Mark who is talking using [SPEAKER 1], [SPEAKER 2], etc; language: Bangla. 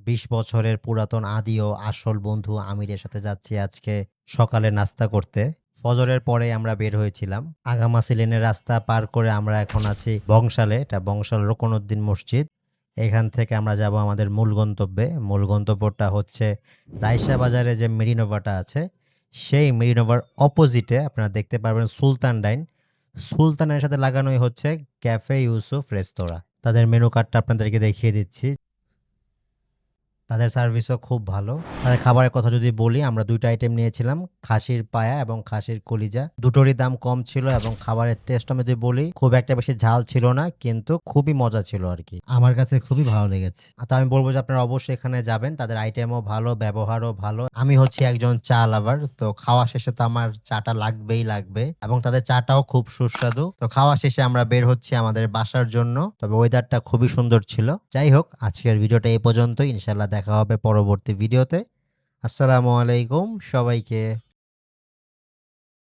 [SPEAKER 1] 20 বছরের পুরাতন আদি ও আসল বন্ধু আমিরের সাথে যাচ্ছি আজকে সকালে নাস্তা করতে। ফজরের পরে আমরা বের হয়েছিলাম। আগামাসি লেনের রাস্তা পার করে আমরা এখন আছি বংশালে। এটা বংশাল রুকনউদ্দিন মসজিদ। এখান থেকে আমরা যাব আমাদের মূল গন্তব্যে। মূল গন্তব্যটা হচ্ছে রাইসা বাজারে যে মেরিনোভাটা আছে, সেই মেরিনোভার অপোজিটে আপনারা দেখতে পারবেন সুলতান ডাইন। সুলতানের সাথে লাগানোই হচ্ছে ক্যাফে ইউসুফ রেস্তোরাঁ। তাদের মেনু কার্ডটা আপনাদেরকে দেখিয়ে দিচ্ছি। তাদের সার্ভিসও খুব ভালো। তাদের খাবারের কথা যদি বলি, আমরা ২ টা আইটেম নিয়েছিলাম, খাসির পায়া এবং খাসির কলিজা। দুটোরই দাম কম ছিল এবং খাবারের টেস্ট আমি যদি বলি, খুব একটা বেশি ঝাল ছিল না, কিন্তু খুবই মজা ছিল আরকি। আমার কাছে খুবই ভালো লেগেছে। তো আমি বলব যে আপনারা অবশ্যই এখানে যাবেন। তাদের আইটেমও ভালো, ব্যবহারও ভালো। আমি হচ্ছি একজন চা লাভার। তো খাওয়া শেষে তো আমার চাটা লাগবেই লাগবে এবং তাদের চাটাও খুব সুস্বাদু। তো খাওয়া শেষে আমরা বের হচ্ছি আমাদের বাসার জন্য। তবে ওয়েদারটা খুবই সুন্দর ছিল। যাই হোক, আজকের ভিডিওটা এই পর্যন্তই। ইনশাআল্লাহ দেখা হবে পরবর্তী ভিডিওতে। আসসালামু আলাইকুম সবাইকে।